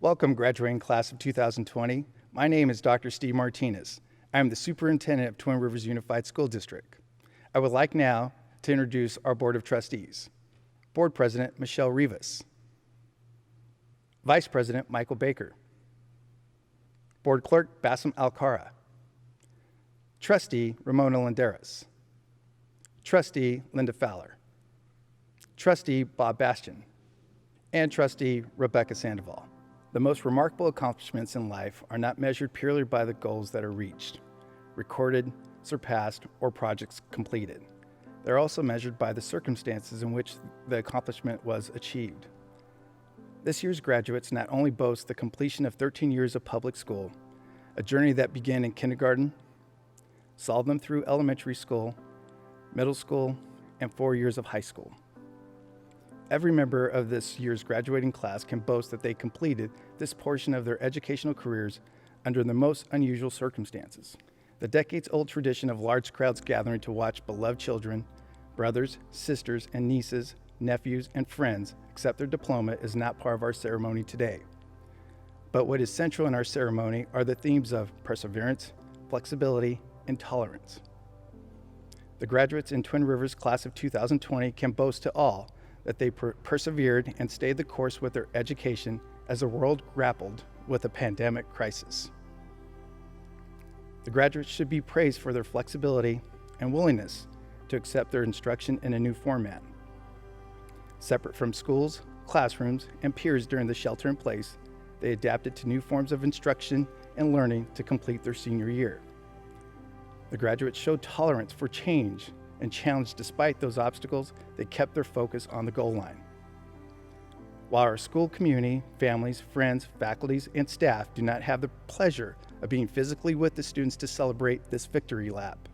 Welcome, graduating class of 2020. My name is Dr. Steve Martinez. I am the superintendent of Twin Rivers Unified School District. I would like now to introduce our Board of Trustees. Board President, Michelle Rivas. Vice President, Michael Baker. Board Clerk, Bassem Alcara. Trustee, Ramona Landeras. Trustee, Linda Fowler. Trustee, Bob Bastian. And Trustee, Rebecca Sandoval. The most remarkable accomplishments in life are not measured purely by the goals that are reached, recorded, surpassed, or projects completed. They're also measured by the circumstances in which the accomplishment was achieved. This year's graduates not only boast the completion of 13 years of public school, a journey that began in kindergarten, saw them through elementary school, middle school, and 4 years of high school. Every member of this year's graduating class can boast that they completed this portion of their educational careers under the most unusual circumstances. The decades-old tradition of large crowds gathering to watch beloved children, brothers, sisters, and nieces, nephews, and friends accept their diploma is not part of our ceremony today. But what is central in our ceremony are the themes of perseverance, flexibility, and tolerance. The graduates in Twin Rivers class of 2020 can boast to all that they persevered and stayed the course with their education as the world grappled with a pandemic crisis. The graduates should be praised for their flexibility and willingness to accept their instruction in a new format. Separate from schools, classrooms, and peers during the shelter in place, they adapted to new forms of instruction and learning to complete their senior year. The graduates showed tolerance for change and challenge. Despite those obstacles, they kept their focus on the goal line. While our school community, families, friends, faculties, and staff do not have the pleasure of being physically with the students to celebrate this victory lap,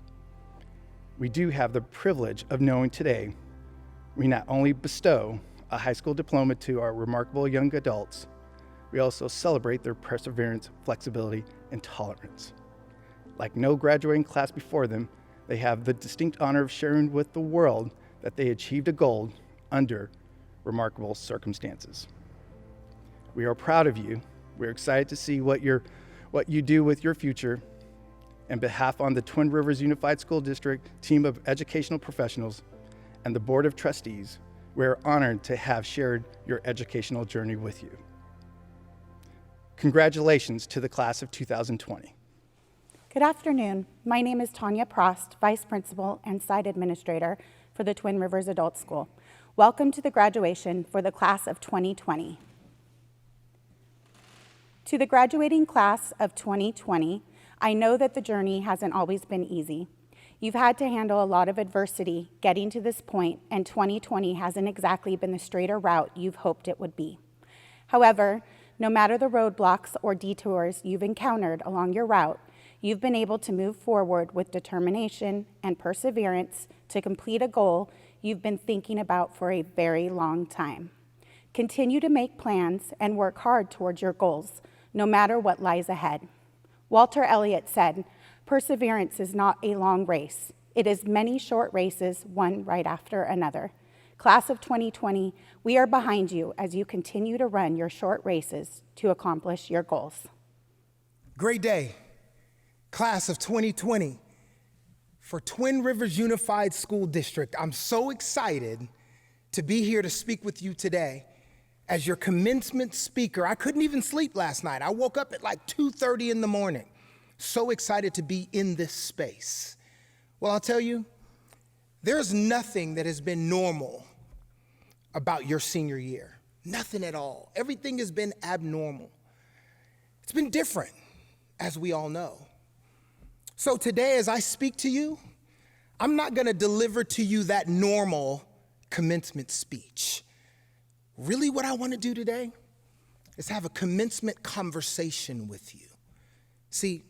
we do have the privilege of knowing today we not only bestow a high school diploma to our remarkable young adults, we also celebrate their perseverance, flexibility, and tolerance. Like no graduating class before them, they have the distinct honor of sharing with the world that they achieved a goal under remarkable circumstances. We are proud of you. We're excited to see what you do with your future. On behalf of the Twin Rivers Unified School District team of educational professionals and the Board of Trustees, we're honored to have shared your educational journey with you. Congratulations to the class of 2020. Good afternoon. My name is Tanya Prost, Vice Principal and Site Administrator for the Twin Rivers Adult School. Welcome to the graduation for the class of 2020. To the graduating class of 2020, I know that the journey hasn't always been easy. You've had to handle a lot of adversity getting to this point, and 2020 hasn't exactly been the straighter route you've hoped it would be. However, no matter the roadblocks or detours you've encountered along your route, you've been able to move forward with determination and perseverance to complete a goal you've been thinking about for a very long time. Continue to make plans and work hard towards your goals, no matter what lies ahead. Walter Elliott said, "Perseverance is not a long race. It is many short races, one right after another." Class of 2020, we are behind you as you continue to run your short races to accomplish your goals. Great day. Class of 2020 for Twin Rivers Unified School District. I'm so excited to be here to speak with you today as your commencement speaker. I couldn't even sleep last night. I woke up at like 2:30 in the morning. So excited to be in this space. Well, I'll tell you, there's nothing that has been normal about your senior year. Nothing at all. Everything has been abnormal. It's been different, as we all know. So today, as I speak to you, I'm not going to deliver to you that normal commencement speech. Really, what I want to do today is have a commencement conversation with you. See,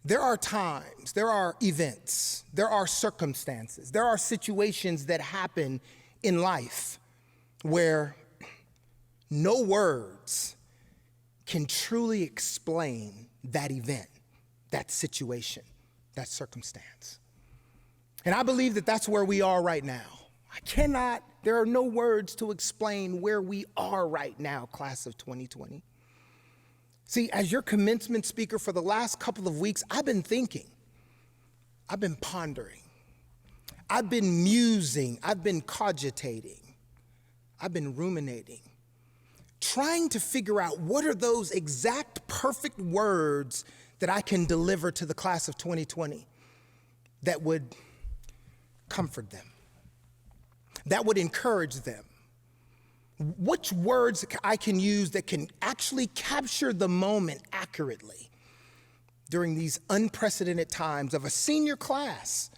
there are times, there are events, there are circumstances, there are situations that happen in life where no words can truly explain that event, that situation, that circumstance. And I believe that that's where we are right now. There are no words to explain where we are right now, class of 2020. See, as your commencement speaker for the last couple of weeks, I've been thinking, I've been pondering, I've been musing, I've been cogitating, I've been ruminating, trying to figure out what are those exact perfect words that I can deliver to the class of 2020 that would comfort them, that would encourage them. Which words I can use that can actually capture the moment accurately during these unprecedented times of a senior class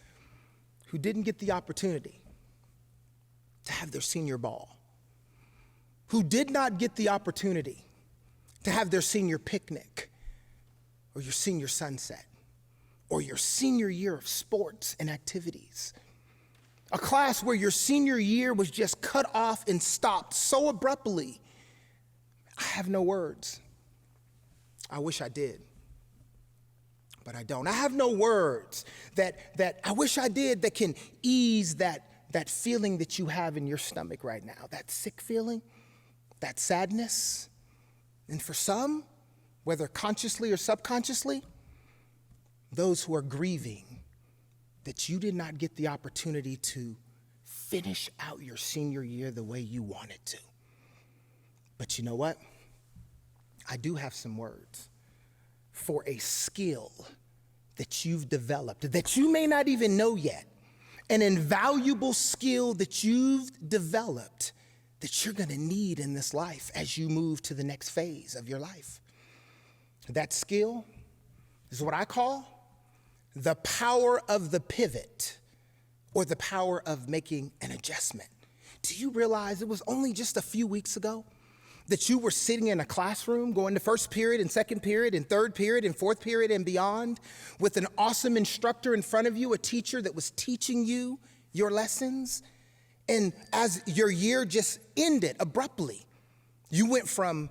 who didn't get the opportunity to have their senior ball, who did not get the opportunity to have their senior picnic or your senior sunset or your senior year of sports and activities. A class where your senior year was just cut off and stopped so abruptly. I have no words. I wish I did, but I don't. I have no words that I wish I did that can ease that feeling that you have in your stomach right now, that sick feeling, that sadness. And for some, whether consciously or subconsciously, those who are grieving that you did not get the opportunity to finish out your senior year the way you wanted to. But you know what? I do have some words for a skill that you've developed that you may not even know yet, an invaluable skill that you've developed that you're gonna need in this life as you move to the next phase of your life. That skill is what I call the power of the pivot, or the power of making an adjustment. Do you realize it was only just a few weeks ago that you were sitting in a classroom going to first period and second period and third period and fourth period and beyond with an awesome instructor in front of you, a teacher that was teaching you your lessons? And as your year just ended abruptly, you went from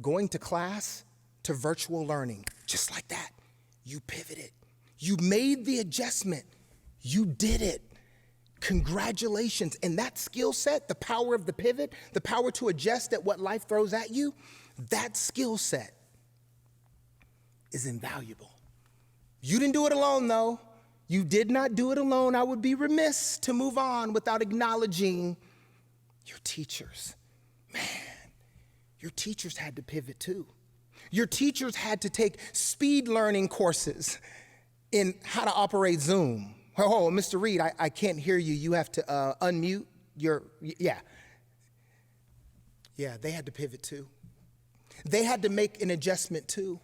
going to class to virtual learning, just like that. You pivoted. You made the adjustment. You did it. Congratulations. And that skill set, the power of the pivot, the power to adjust at what life throws at you, that skill set is invaluable. You didn't do it alone, though. You did not do it alone. I would be remiss to move on without acknowledging your teachers. Man, your teachers had to pivot too. Your teachers had to take speed learning courses in how to operate Zoom. Oh, Mr. Reed, I can't hear you. You have to unmute your, yeah. Yeah, they had to pivot too. They had to make an adjustment too.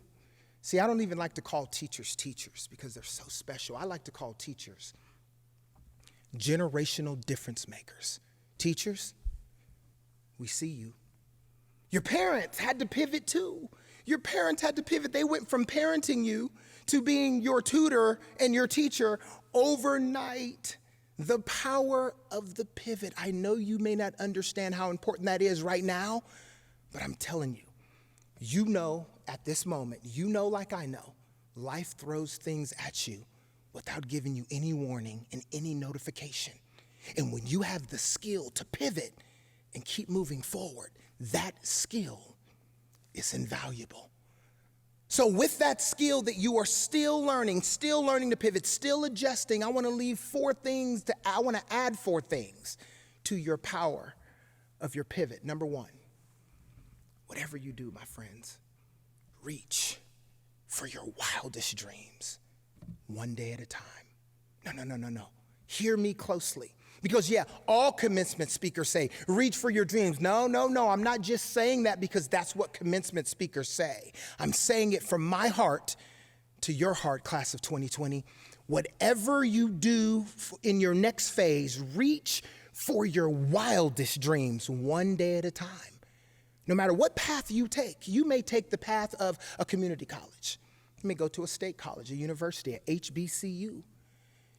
See, I don't even like to call teachers teachers because they're so special. I like to call teachers generational difference makers. Teachers, we see you. Your parents had to pivot too. Your parents had to pivot. They went from parenting you to being your tutor and your teacher overnight. The power of the pivot. I know you may not understand how important that is right now, but I'm telling you, you know at this moment, you know like I know, life throws things at you without giving you any warning and any notification. And when you have the skill to pivot and keep moving forward, that skill is invaluable. So with that skill that you are still learning to pivot, still adjusting, I want to add 4 things to your power of your pivot. Number 1, whatever you do, my friends, reach for your wildest dreams one day at a time. No. Hear me closely. Because all commencement speakers say, reach for your dreams. No. I'm not just saying that because that's what commencement speakers say. I'm saying it from my heart to your heart, class of 2020. Whatever you do in your next phase, reach for your wildest dreams one day at a time. No matter what path you take, you may take the path of a community college. You may go to a state college, a university, a HBCU.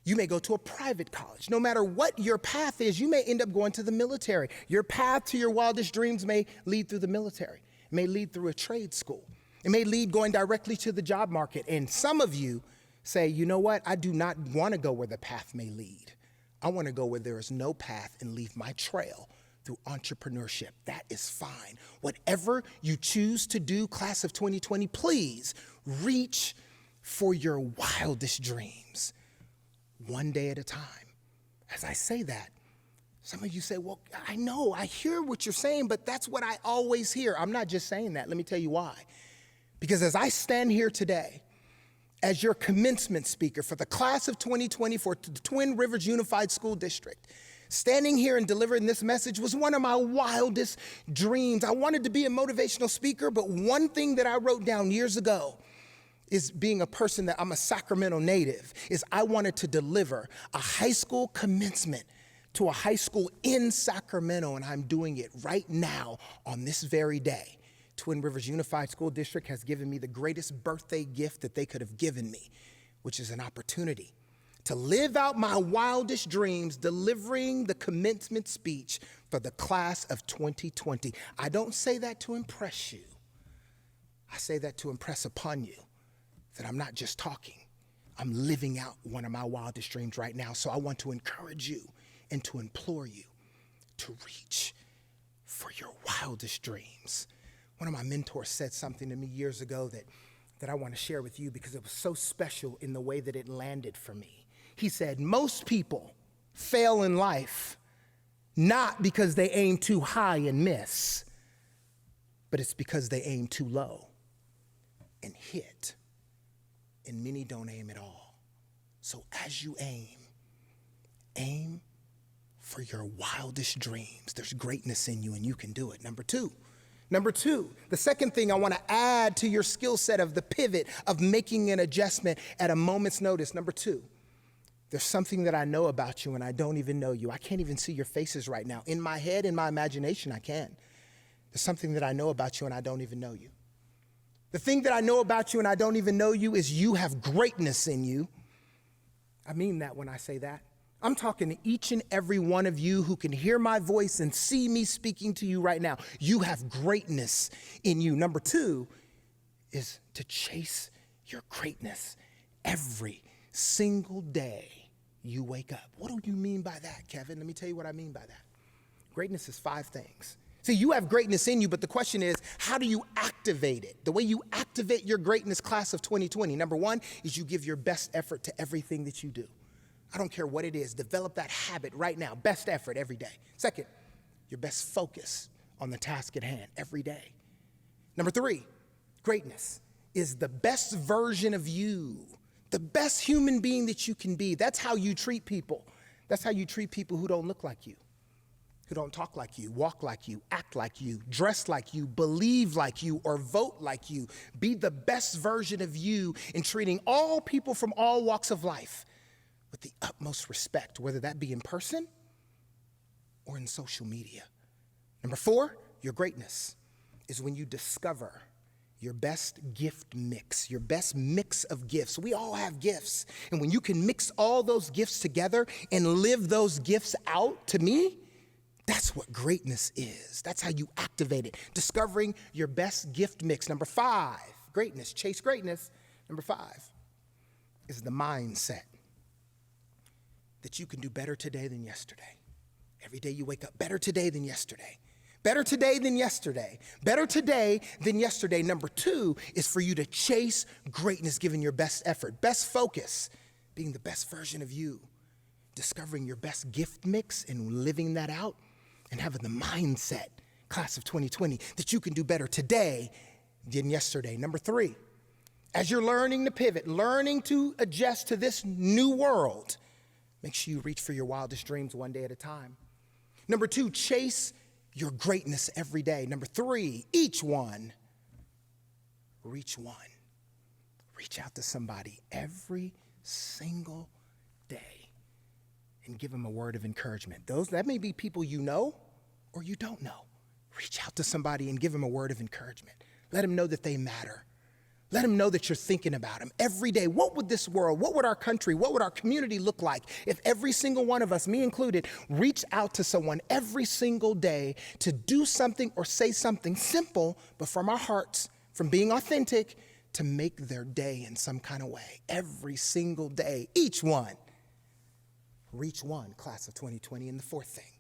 You may go to a private college. No matter what your path is, you may end up going to the military. Your path to your wildest dreams may lead through the military. It may lead through a trade school. It may lead going directly to the job market. And some of you say, you know what? I do not want to go where the path may lead. I want to go where there is no path and leave my trail through entrepreneurship. That is fine. Whatever you choose to do, class of 2020, please reach for your wildest dreams, one day at a time. As I say that, some of you say, well, I know, I hear what you're saying, but that's what I always hear. I'm not just saying that. Let me tell you why. Because as I stand here today, as your commencement speaker for the class of 2020 for the Twin Rivers Unified School District, standing here and delivering this message was one of my wildest dreams. I wanted to be a motivational speaker, but one thing that I wrote down years ago is, being a person that I'm a Sacramento native, is I wanted to deliver a high school commencement to a high school in Sacramento, and I'm doing it right now on this very day. Twin Rivers Unified School District has given me the greatest birthday gift that they could have given me, which is an opportunity to live out my wildest dreams, delivering the commencement speech for the class of 2020. I don't say that to impress you. I say that to impress upon you that I'm not just talking. I'm living out one of my wildest dreams right now. So I want to encourage you and to implore you to reach for your wildest dreams. One of my mentors said something to me years ago that I want to share with you because it was so special in the way that it landed for me. He said, most people fail in life not because they aim too high and miss, but it's because they aim too low and hit. And many don't aim at all. So as you aim for your wildest dreams. There's greatness in you and you can do it. Number two, the second thing I want to add to your skill set of the pivot of making an adjustment at a moment's notice. Number two, there's something that I know about you and I don't even know you. I can't even see your faces right now. In my head, in my imagination, I can. There's something that I know about you and I don't even know you. The thing that I know about you and I don't even know you is you have greatness in you. I mean that when I say that. I'm talking to each and every one of you who can hear my voice and see me speaking to you right now. You have greatness in you. Number two is to chase your greatness every single day you wake up. What do you mean by that, Kevin? Let me tell you what I mean by that. Greatness is 5 things. See, you have greatness in you, but the question is, how do you activate it? The way you activate your greatness, class of 2020, number 1 is you give your best effort to everything that you do. I don't care what it is. Develop that habit right now. Best effort every day. Second, your best focus on the task at hand every day. Number 3, greatness is the best version of you, the best human being that you can be. That's how you treat people. That's how you treat people who don't look like you, who don't talk like you, walk like you, act like you, dress like you, believe like you, or vote like you. Be the best version of you in treating all people from all walks of life with the utmost respect, whether that be in person or in social media. Number 4, your greatness is when you discover your best gift mix, your best mix of gifts. We all have gifts. And when you can mix all those gifts together and live those gifts out, to me, that's what greatness is. That's how you activate it. Discovering your best gift mix. Number 5, greatness, chase greatness. Number 5 is the mindset that you can do better today than yesterday. Every day you wake up, better today than yesterday. Better today than yesterday. Better today than yesterday. Number 2 is for you to chase greatness, giving your best effort, best focus, being the best version of you, discovering your best gift mix and living that out, and having the mindset, class of 2020, that you can do better today than yesterday. Number 3, as you're learning to pivot, learning to adjust to this new world, make sure you reach for your wildest dreams one day at a time. Number 2, chase your greatness every day. Number 3, each one, reach one. Reach out to somebody every single day and give them a word of encouragement. That may be people you know or you don't know. Reach out to somebody and give them a word of encouragement. Let them know that they matter. Let them know that you're thinking about them every day. What would this world, what would our country, what would our community look like if every single one of us, me included, reached out to someone every single day to do something or say something simple, but from our hearts, from being authentic, to make their day in some kind of way. Every single day, each one. Reach one, class of 2020. And the 4th thing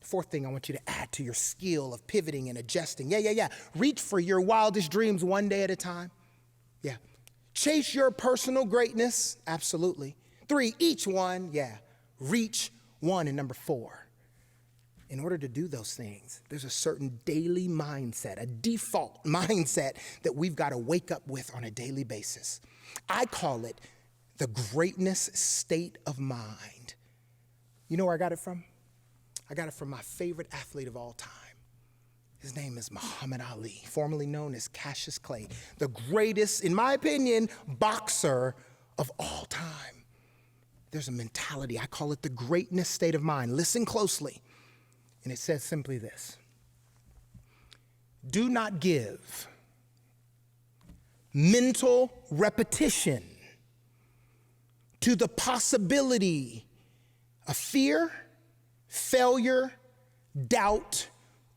Fourth thing I want you to add to your skill of pivoting and adjusting. Yeah. Reach for your wildest dreams one day at a time. Yeah. Chase your personal greatness. Absolutely. 3, each one. Yeah. Reach one. And number 4, in order to do those things, there's a certain daily mindset, a default mindset that we've got to wake up with on a daily basis. I call it the greatness state of mind. You know where I got it from? I got it from my favorite athlete of all time. His name is Muhammad Ali, formerly known as Cassius Clay, the greatest, in my opinion, boxer of all time. There's a mentality, I call it the greatness state of mind. Listen closely. And it says simply this: do not give mental repetition to the possibility of fear, failure, doubt,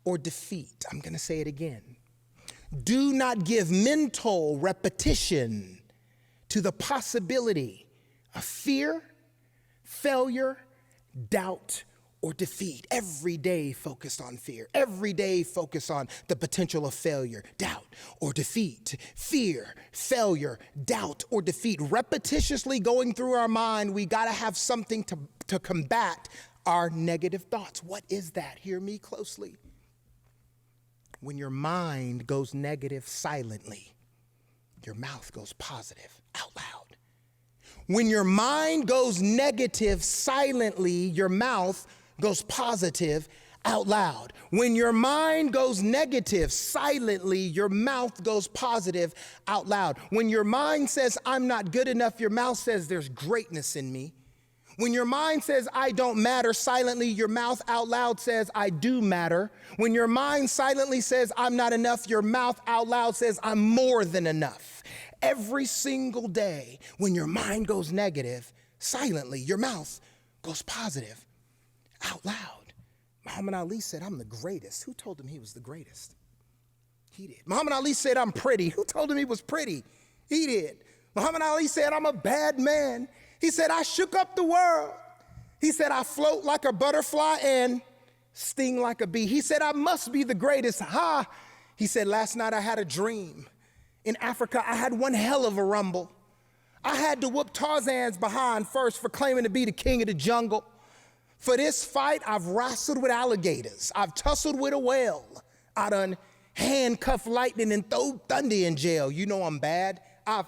or defeat. I'm going to say it again. Do not give mental repetition to the possibility of fear, failure, doubt, or defeat. Every day focused on fear. Every day focused on the potential of failure, doubt, or defeat. Fear, failure, doubt, or defeat. Repetitiously going through our mind, we got to have something to combat our negative thoughts. What is that? Hear me closely. When your mind goes negative silently, your mouth goes positive out loud. When your mind goes negative silently, your mouth goes positive out loud. When your mind goes negative silently, your mouth goes positive out loud. When your mind says, I'm not good enough, your mouth says, there's greatness in me. When your mind says, I don't matter, silently, your mouth out loud says, I do matter. When your mind silently says, I'm not enough, your mouth out loud says, I'm more than enough. Every single day, when your mind goes negative, silently, your mouth goes positive out loud. Muhammad Ali said, I'm the greatest. Who told him he was the greatest? He did. Muhammad Ali said, I'm pretty. Who told him he was pretty? He did. Muhammad Ali said, I'm a bad man. He said, I shook up the world. He said, I float like a butterfly and sting like a bee. He said, I must be the greatest. Ha! He said, last night I had a dream. In Africa, I had one hell of a rumble. I had to whoop Tarzan's behind first for claiming to be the king of the jungle. For this fight, I've wrestled with alligators. I've tussled with a whale. I done handcuffed lightning and throw thunder in jail. You know I'm bad. I've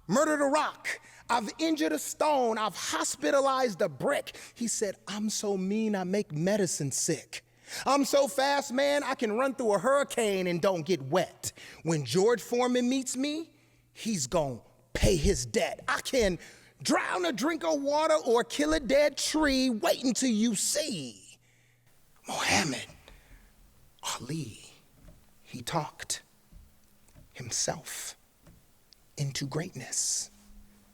murdered a rock. I've injured a stone. I've hospitalized a brick. He said, I'm so mean, I make medicine sick. I'm so fast, man, I can run through a hurricane and don't get wet. When George Foreman meets me, he's gonna pay his debt. I can drown a drink of water or kill a dead tree. Wait until you see. Muhammad Ali, he talked himself into greatness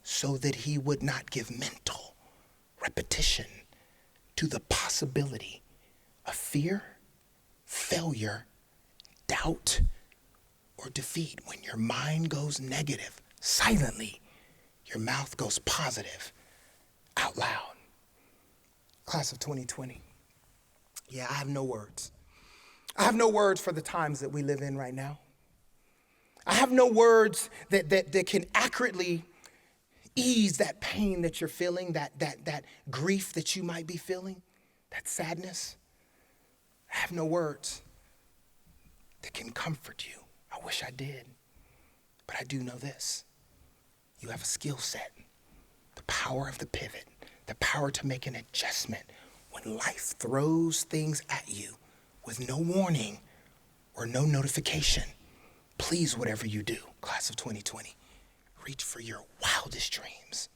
so that he would not give mental repetition to the possibility of fear, failure, doubt, or defeat. When your mind goes negative, silently, your mouth goes positive out loud. Class of 2020. Yeah, I have no words. I have no words for the times that we live in right now. I have no words that can accurately ease that pain that you're feeling, that grief that you might be feeling, that sadness. I have no words that can comfort you. I wish I did. But I do know this. You have a skill set, the power of the pivot, the power to make an adjustment when life throws things at you with no warning or no notification. Please, whatever you do, class of 2020, reach for your wildest dreams,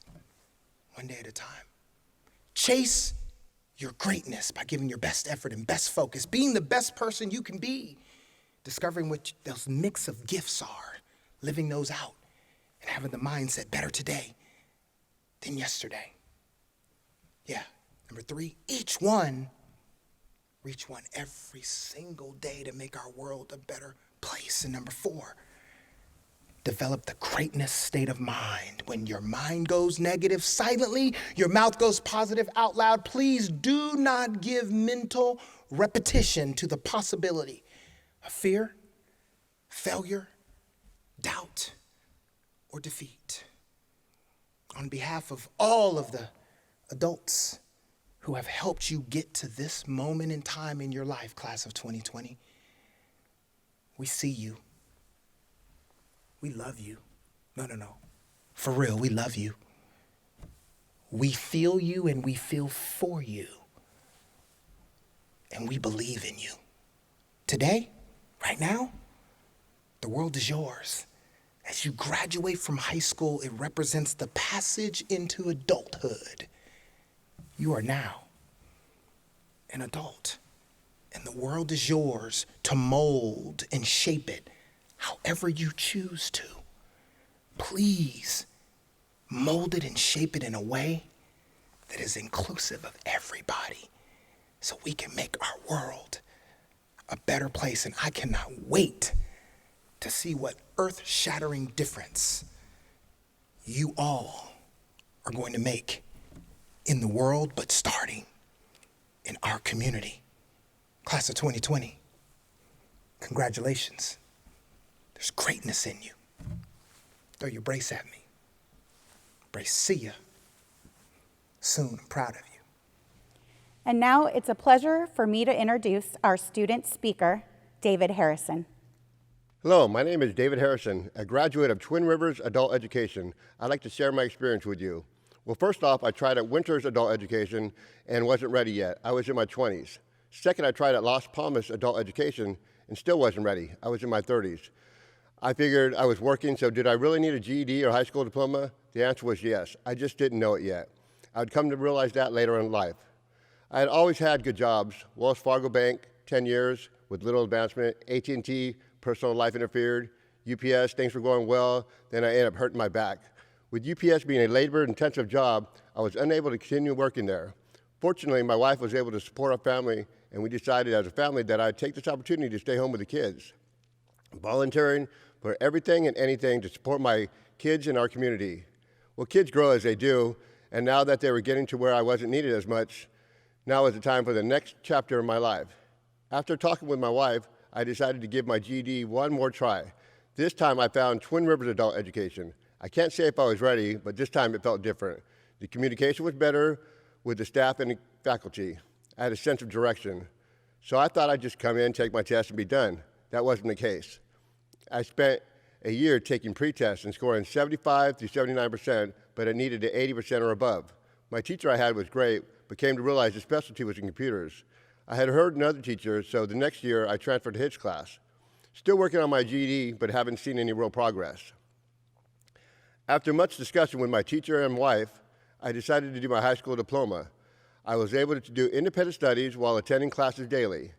one day at a time. Chase your greatness by giving your best effort and best focus, being the best person you can be, discovering what those mix of gifts are, living those out, and having the mindset better today than yesterday. Yeah. Number 3, reach one every single day to make our world a better place. And number 4, develop the greatness state of mind. When your mind goes negative silently, your mouth goes positive out loud. Please do not give mental repetition to the possibility of fear, failure, doubt, or defeat. On behalf of all of the adults who have helped you get to this moment in time in your life, class of 2020, we see you. We love you. No. For real, we love you. We feel you and we feel for you. And we believe in you. Today, right now, the world is yours. As you graduate from high school, it represents the passage into adulthood. You are now an adult, and the world is yours to mold and shape it however you choose to. Please mold it and shape it in a way that is inclusive of everybody so we can make our world a better place. And I cannot wait to see what earth-shattering difference you all are going to make in the world, but starting in our community. Class of 2020, congratulations. There's greatness in you. Throw your brace at me. Brace, see ya. Soon, I'm proud of you. And now it's a pleasure for me to introduce our student speaker, David Harrison. Hello, my name is David Harrison, a graduate of Twin Rivers Adult Education. I'd like to share my experience with you. Well, first off, I tried at Winters Adult Education and wasn't ready yet. I was in my 20s. Second, I tried at Las Palmas Adult Education and still wasn't ready. I was in my 30s. I figured I was working, so did I really need a GED or high school diploma? The answer was yes. I just didn't know it yet. I would come to realize that later in life. I had always had good jobs. Wells Fargo Bank, 10 years with little advancement. AT&T, personal life interfered. UPS, things were going well. Then I ended up hurting my back. With UPS being a labor-intensive job, I was unable to continue working there. Fortunately, my wife was able to support our family, and we decided as a family that I'd take this opportunity to stay home with the kids. Volunteering for everything and anything to support my kids in our community. Well, kids grow as they do, and now that they were getting to where I wasn't needed as much, now is the time for the next chapter of my life. After talking with my wife, I decided to give my GED one more try. This time I found Twin Rivers Adult Education. I can't say if I was ready, but this time it felt different. The communication was better with the staff and the faculty. I had a sense of direction. So I thought I'd just come in, take my test, and be done. That wasn't the case. I spent a year taking pre-tests and scoring 75 to 79%, but I needed to 80% or above. My teacher I had was great, but came to realize his specialty was in computers. I had heard another teacher, so the next year I transferred to his class. Still working on my GED, but haven't seen any real progress. After much discussion with my teacher and wife, I decided to do my high school diploma. I was able to do independent studies while attending classes daily.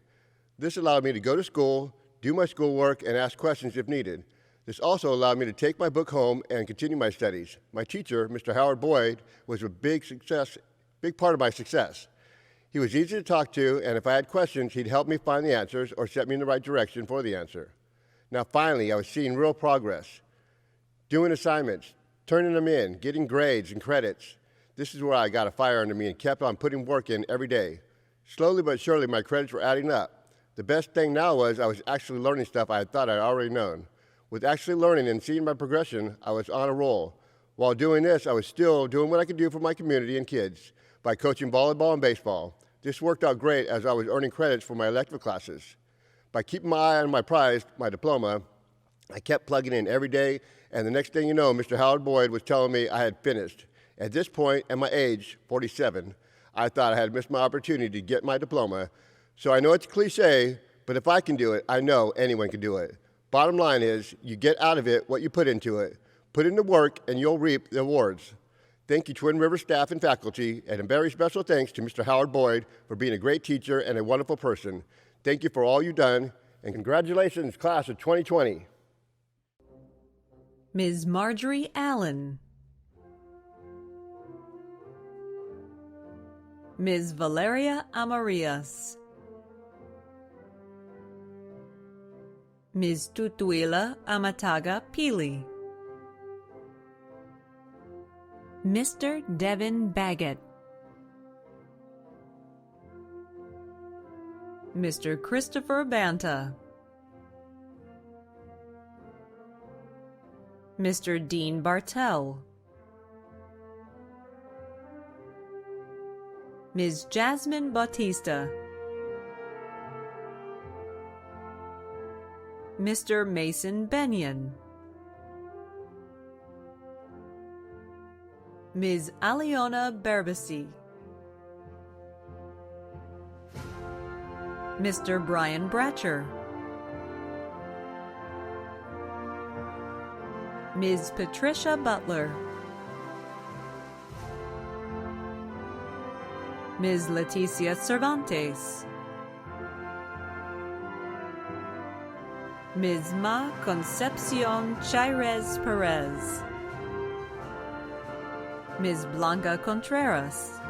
This allowed me to go to school, do my schoolwork, and ask questions if needed. This also allowed me to take my book home and continue my studies. My teacher, Mr. Howard Boyd, was a big part of my success. He was easy to talk to, and if I had questions, he'd help me find the answers or set me in the right direction for the answer. Now, finally, I was seeing real progress. Doing assignments, turning them in, getting grades and credits. This is where I got a fire under me and kept on putting work in every day. Slowly but surely, my credits were adding up. The best thing now was I was actually learning stuff I thought I'd already known. With actually learning and seeing my progression, I was on a roll. While doing this, I was still doing what I could do for my community and kids by coaching volleyball and baseball. This worked out great as I was earning credits for my elective classes. By keeping my eye on my prize, my diploma, I kept plugging in every day, and the next thing you know, Mr. Howard Boyd was telling me I had finished. At this point, at my age, 47, I thought I had missed my opportunity to get my diploma. So I know it's cliche, but if I can do it, I know anyone can do it. Bottom line is, you get out of it what you put into it. Put in the work, and you'll reap the rewards. Thank you, Twin Rivers staff and faculty, and a very special thanks to Mr. Howard Boyd for being a great teacher and a wonderful person. Thank you for all you've done, and congratulations, class of 2020. Ms. Marjorie Allen. Ms. Valeria Amarias. Ms. Tutuila Amataga Pili. Mr. Devin Baggett. Mr. Christopher Banta, Mr. Dean Bartell, Ms. Jasmine Bautista, Mr. Mason Benyon, Ms. Aliona Berbasi, Mr. Brian Bratcher, Ms. Patricia Butler, Ms. Leticia Cervantes, Ms. Ma Concepcion Chairez Perez, Ms. Blanca Contreras,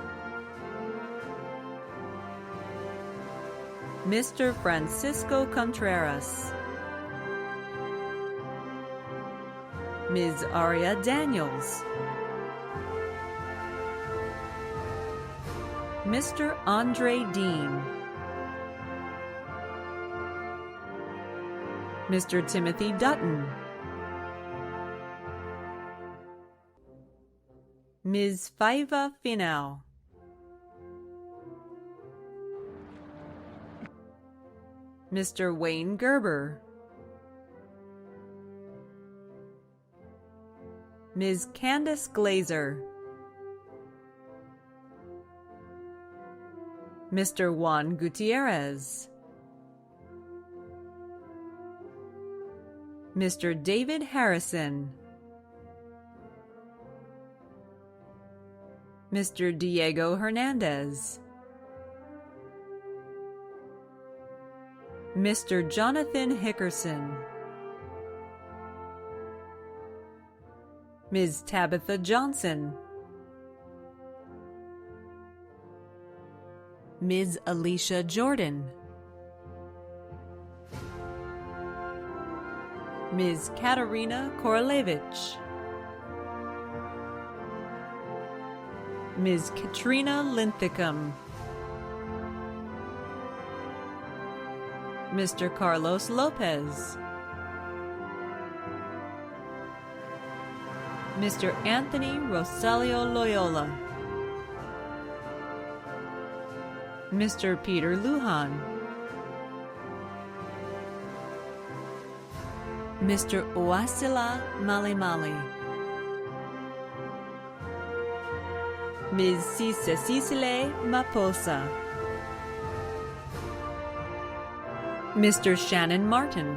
Mr. Francisco Contreras, Ms. Aria Daniels, Mr. Andre Dean, Mr. Timothy Dutton, Ms. Faiva Finau, Mr. Wayne Gerber, Ms. Candace Glazer, Mr. Juan Gutierrez, Mr. David Harrison, Mr. Diego Hernandez, Mr. Jonathan Hickerson, Ms. Tabitha Johnson, Ms. Alicia Jordan, Ms. Katerina Korolevich, Ms. Katrina Linthicum, Mr. Carlos Lopez, Mr. Anthony Rosalio Loyola, Mr. Peter Lujan, Mr. Oasila Malimali, Ms. Cecile Maposa, Mr. Shannon Martin,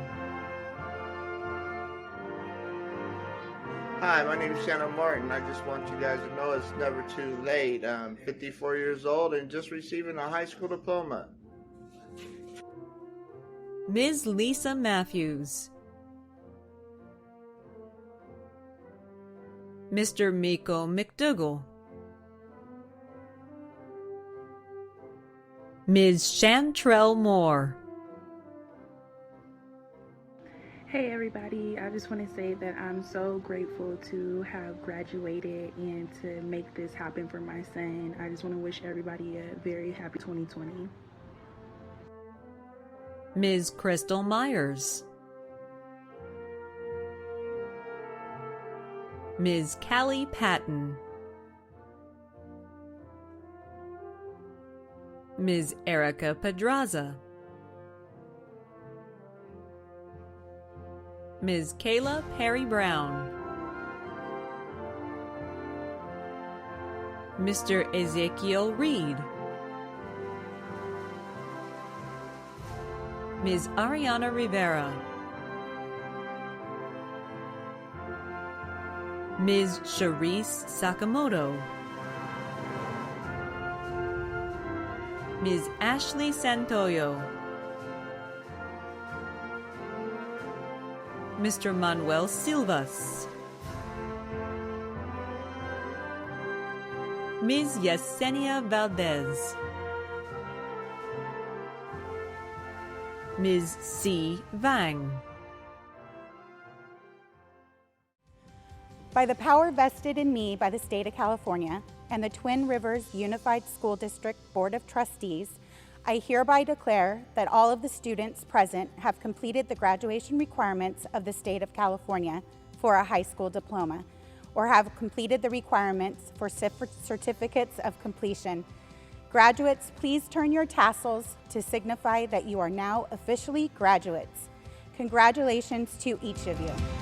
Hi, my name is Shannon Martin. I just want you guys to know it's never too late. I'm 54 years old and just receiving a high school diploma. Ms. Lisa Matthews, Mr. Miko McDougall, Ms. Chantrell Moore, Hey everybody, I just want to say that I'm so grateful to have graduated and to make this happen for my son. I just want to wish everybody a very happy 2020. Ms. Crystal Myers, Ms. Callie Patton, Ms. Erica Pedraza, Ms. Kayla Perry Brown, Mr. Ezekiel Reed, Ms. Ariana Rivera, Ms. Charisse Sakamoto, Ms. Ashley Santoyo, Mr. Manuel Silvas, Ms. Yesenia Valdez, Ms. C. Vang. By the power vested in me by the state of California and the Twin Rivers Unified School District Board of Trustees, I hereby declare that all of the students present have completed the graduation requirements of the state of California for a high school diploma, or have completed the requirements for certificates of completion. Graduates, please turn your tassels to signify that you are now officially graduates. Congratulations to each of you.